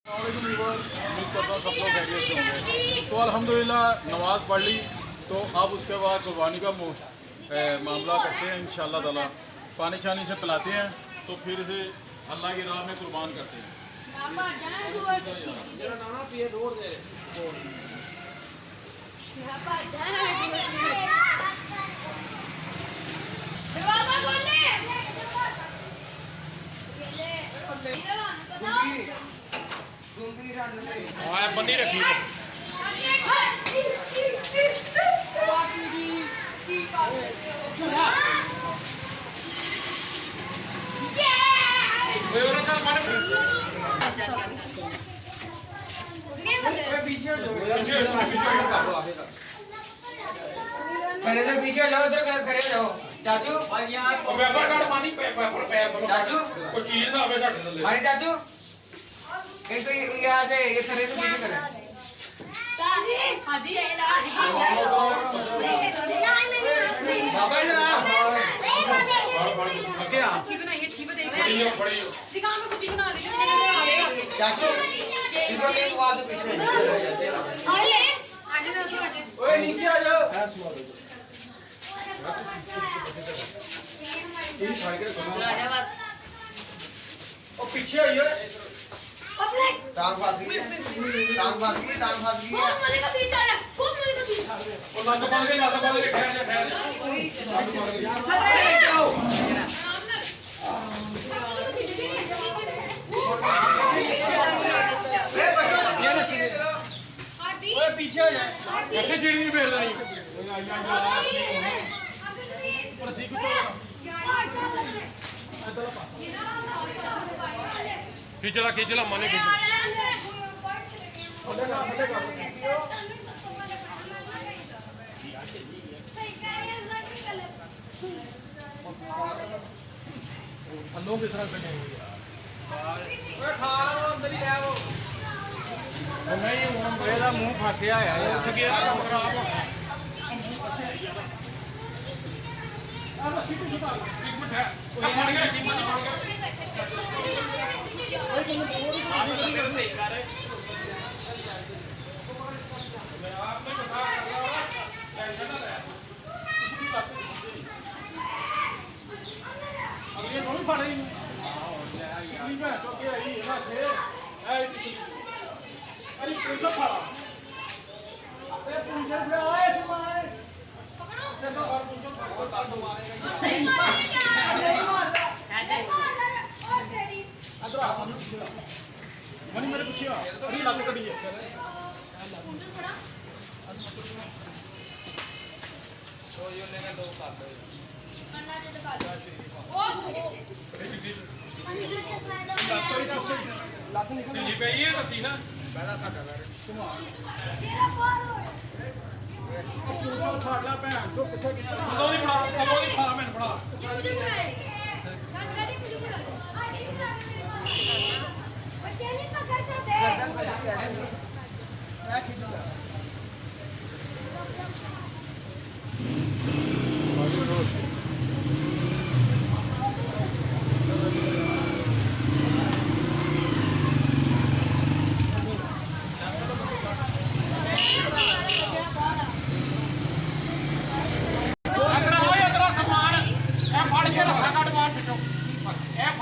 उम्मीद करता हूँ सब लोग खैरियत से होंगे। तो अल्हम्दुलिल्लाह नमाज़ पढ़ ली, तो अब उसके बाद कुर्बानी का मामला करते हैं इंशाअल्लाह ताला। पानी छानी से पिलाते हैं तो फिर इसे अल्लाह की राह में कुर्बान करते हैं। बंदी रखी खड़े से पीछे जाओ, इधर खड़े हो जाओ चाचू। चाचू कोई चीज ना आवे साडे थल्ले। हमारे चाचू एक तो यहाँ से ये खड़े से पीछे करे। चाचू इनको लेके वहाँ से पीछे नीचे आ जाओ। पीछे आइए। टांग फंस गई, टांग फंस गई, टांग फंस गई। बहुत मजे का फील कर रहा है, बहुत मजे का फील। और लात मार के ठहर जा ठहर जा। पीछे आ जा। कैसे जीड़ी नहीं फेर रही। पर सीख खींचला माने लोग किस तरह बने हुए अंदर ही है वो नहीं मेरा मुंह फंसिया है उठ गया खराब अगली थोड़ी फड़ रही अरे पूछो फड़ा मनी मेरे पूछिए अभी लाते कटी है तो ये लेने दो काट दो अन्ना जो दिखा दो लाते निकल जी पे ये तो थी ना पहला था कर तेरा कौन हो पूछो फाड़ला पे जो किथे कलोनी फड़ा मैंने फड़ा मुझे बुलाए गाड़ी मुझे बुला बच्चे नहीं पकड़ते थे मैं खींचूंगा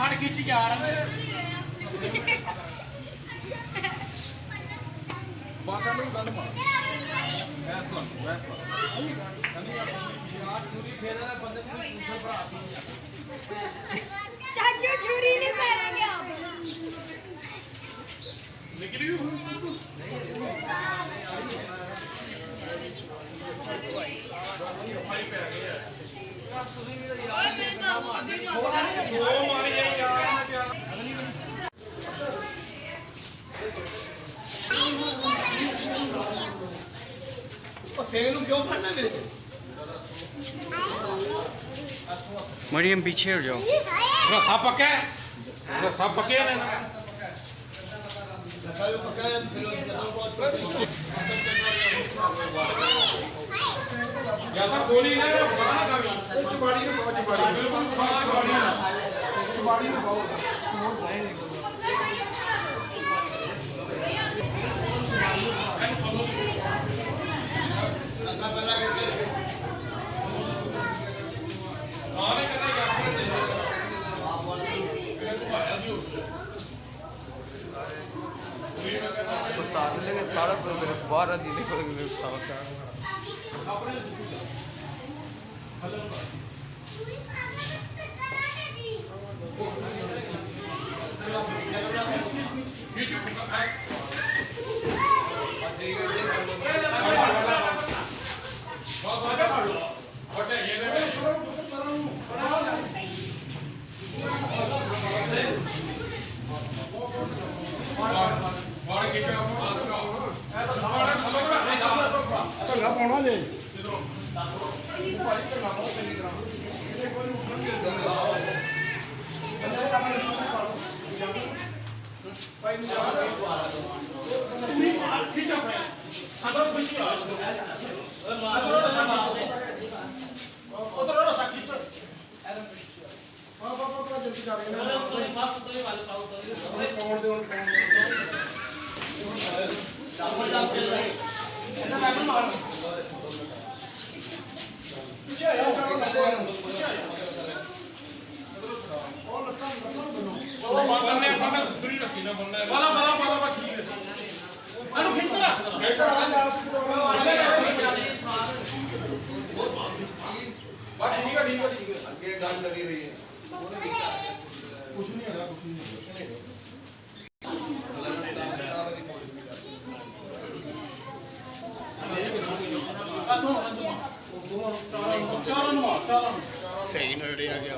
फड़ खिंच जा रहा चाचू छुरी नहीं मारेंगे आप निकली मरियम पीछे हट जाओ। सब पक्के सब पक्के गोली चुबाड़ी में बहुत चुबाड़ी बिल्कुल चुबाड़ी में बहुत बता देंगे सारा मेरे बाहर जीने को पाना जे अगे गल लगी रही है कुछ नहीं है कुछ नहीं सही नड़े आ गया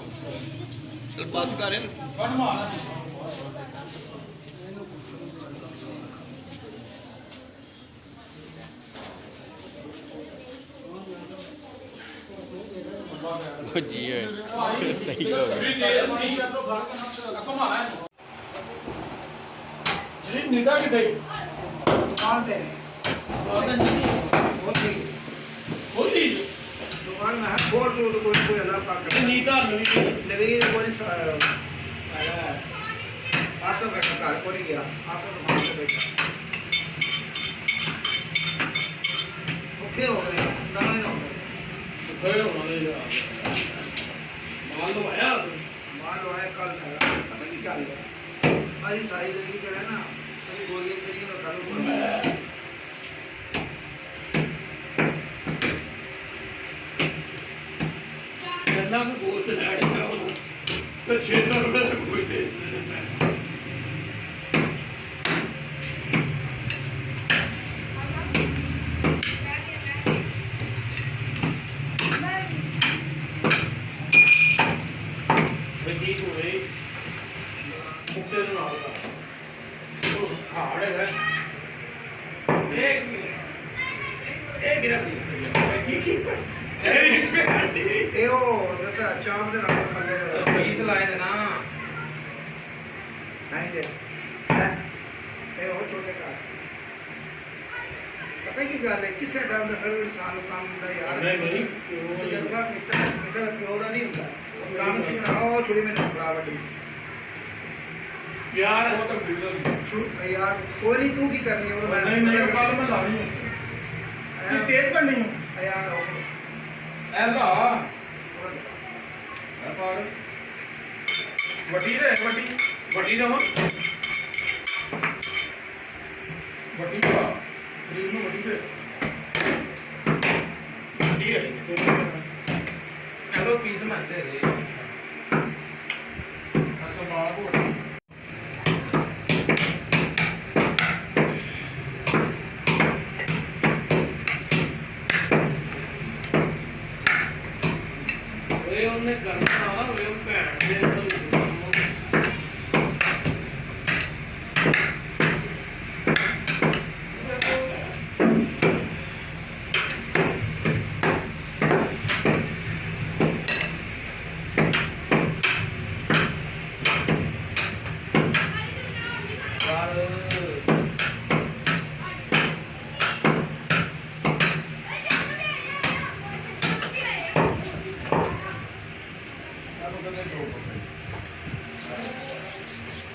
चल बस कर जी है सही हो गया निकाह की गई दुकान ते खोली दुकान में है खोल तो कोई अलग काम कर नीता नवीन कोई आसम का कार कोई गया आसम का माल बेचा ओके हो गए ना हो गए माल आया कल पता नहीं क्या है भाई सारी दसी कर है ना अभी गोली करी तो चालू गन्ना को गोश्त लाड़ी जाओ तो 600 रुपए से कोई दे चाम दे नाल थल्ले फीस लाए थे ना नहीं दे ए और छोटे का पता की गल है किसे टाइम में हर इंसान काम होता है यार नहीं तजर्बा कितना प्योर नहीं होता काम सीखना हो थोड़ी में बराबर यार वो तो बिल्कुल यार कोई नहीं तू की करनी है मैं नहीं कल मैं ला रही हूं तेज करनी हूं यार ऐला वड्डी दे वड्डी दे हम वड्डी का शरीर में वड्डी दे वड्डी है हेलो पीस मारते रे अच्छा मार को ਉਹਨੇ ਕਰਨਾ ਹੋਵੇ ਉਹ ਭੈਣ ਦੇ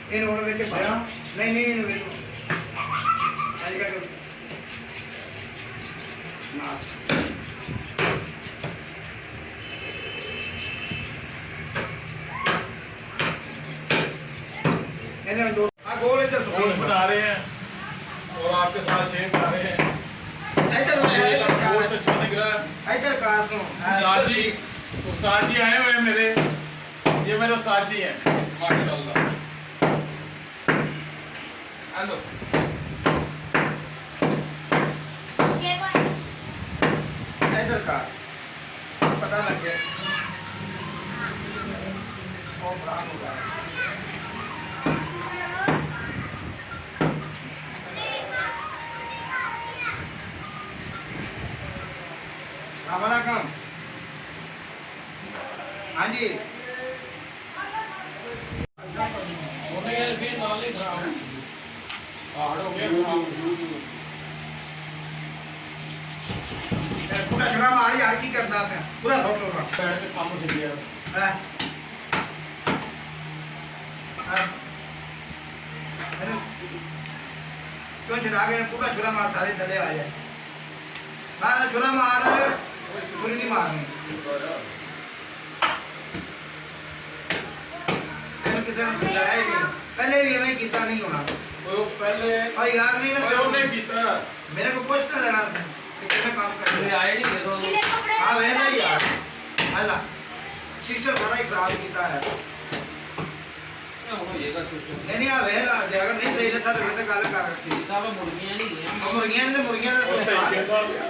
इन और में के भरा नहीं वे आज का ना गोल इधर गोश्त बना रहे हैं और आपके साथ शेयर कर रहे हैं। गोश्त अच्छा दिख रहा है। इधर कार तो उस्ताद जी आए हुए हैं मेरे, ये मेरे उस्ताद जी हैं माशाल्लाह। हेलो इधर कार पता लग गया और ब्रांड हो रहा है हमारा काम हाँ जी पूरा छुरा मार यार की करना है पूरा थोड़ा थोड़ा बैठ के काम से दिया है क्यों छुड़ा के पूरा छुरा मार सारे थले आ जाए हाँ छुरा मार पूरी नहीं मारनी किसी ने समझाया ही नहीं पहले भी हमें कितना नहीं होना पहले और यार नहीं ना उन्हें कीता मेरे को कुछ ना लेना था कितने काम कर आए नहीं देखो गीले कपड़े हाँ वह नहीं यार अल्लाह सिस्टर बड़ा ही खराब किया है ये का सिस्टम नहीं आ वेला अगर नहीं सही लगता तो मैं गल कर रखी साहब मुर्गियां नहीं है मुर्गियां ने तो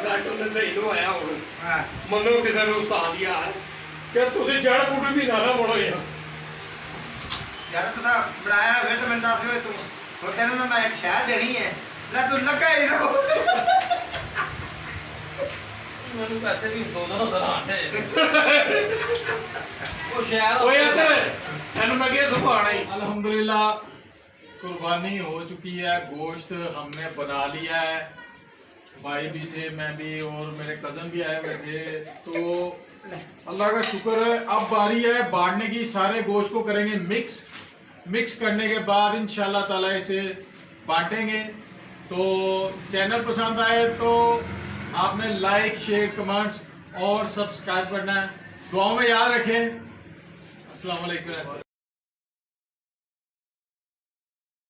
ਡਾਕਟਰ ਨੇ ਸਹੀ ਲਵਾਇਆ ਹੁਣ हां ਮੰਨੋ ਕਿਸੇ ਨੂੰ ਉਸਤਾਦ ਯਾਰ ਕਿ ਤੁਸੀਂ ਜੜ ਬੂਟੀ ਵੀ ਨਾ ਬੜੋ ਯਾਰ यार तू सा बनाया फिर तो मैं दस तू और तेरे में मैं एक शहर देनी है ला तू लगा ही ना ਮੈਨੂੰ ਪੈਸੇ ਵੀ ਦੋ ਦੋ ਆਉਂਦੇ ਉਹ ਸ਼ਾਇਦ ओए इधर एनु मैं क्या सुभाना ही अल्हम्दुलिल्लाह कुर्बानी हो चुकी है, गोश्त हमने बना लिया है, भाई भी थे, मैं भी और मेरे कज़न भी आए हुए थे, तो अल्लाह का शुक्र है। अब बारी है बांटने की, सारे गोश्त को करेंगे मिक्स करने के बाद इंशाल्लाह ताला इसे बांटेंगे। तो चैनल पसंद आए तो आपने लाइक शेयर कमेंट्स और सब्सक्राइब करना है। दुआओं में याद रखें। अस्सलाम वालेकुम।